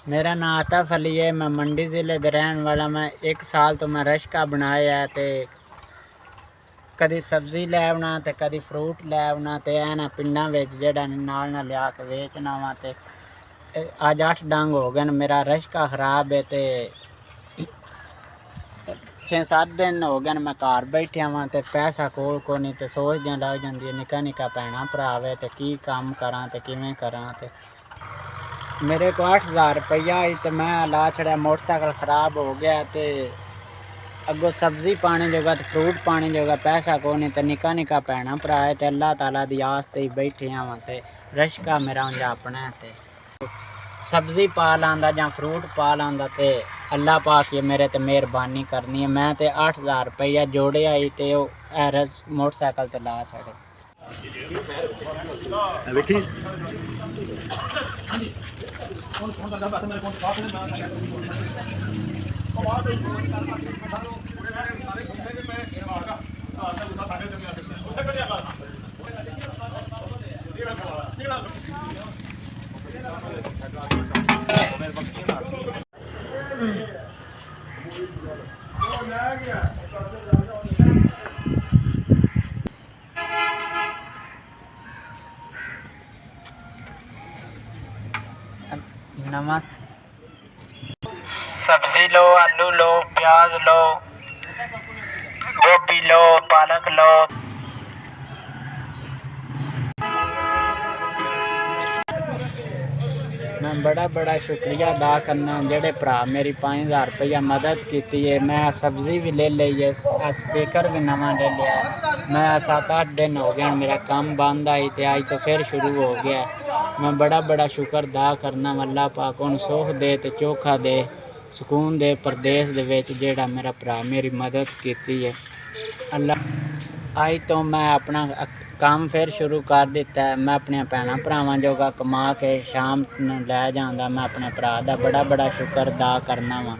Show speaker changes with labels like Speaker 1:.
Speaker 1: मेरा नाम आतिफ अली है। मैं मंडी ज़िले का रहने वाला। मैं 1 साल तो मैं रश्का बनाया है तो कभी सब्ज़ी लै आना तो कभी फ्रूट लै आना तो ना पिंडा जेड़ा नाल लिया के बेचना वा। तो अज 8 डंग हो गए मेरा रश्का खराब है तो 6-7 दिन हो गए मैं घर बैठा वा तो पैसा कोल को नहीं तो सोचदे लग जाती है निक्का निक्का भैना भरा वे तो की काम करा तो किवें करा। तो मेरे को 8000 रुपया आई तो मैं ला छड़िया। मोटरसाइकिल ख़राब हो गया तो अगों सब्ज़ी पाने जोगा तो फ्रूट पाने जोगा पैसा को नहीं तो निक्का निक्का भैना भरा है तो अल्लाह ताला दी आस ते बैठे हाँ। तो रश्का मेरा उंज अपना है तो सब्ज़ी पा लांदा जां फ्रूट पा लांदा तो अल्लाह पाक ये मेरे ते मेहरबानी करनी है। मैं तो 8000 रुपया जोड़िया आई तो एरस मोटरसाइकिल ते ला छड़े। नमक सब्ज़ी लो, आलू लो, प्याज लो, गोभी लो, पालक लो। मैं बड़ा शुक्रिया अदा करना जेड़े भरा मेरी 5000 रुपया मदद की है। मैं सब्ज़ी भी ले ली है, स्पीकर भी नवा ले लिया है। मैं 7-8 दिन हो गए मेरा काम बंद आई तो आज तो फिर शुरू हो गया। मैं बड़ा शुक्र अदा करना अल्लाह पाक उन्हें सुख दे तो चोखा दे, सुकून दे प्रदेश दे विच जेड़ा मेरा भरा मेरी मदद की है। अल्लाह आज तो मैं अपना काम फिर शुरू कर दिता है। मैं अपने भैन भरावां जोगा कमा के शाम लै जांदा। मैं अपने भरा दा बड़ा शुक्र अदा करना वा।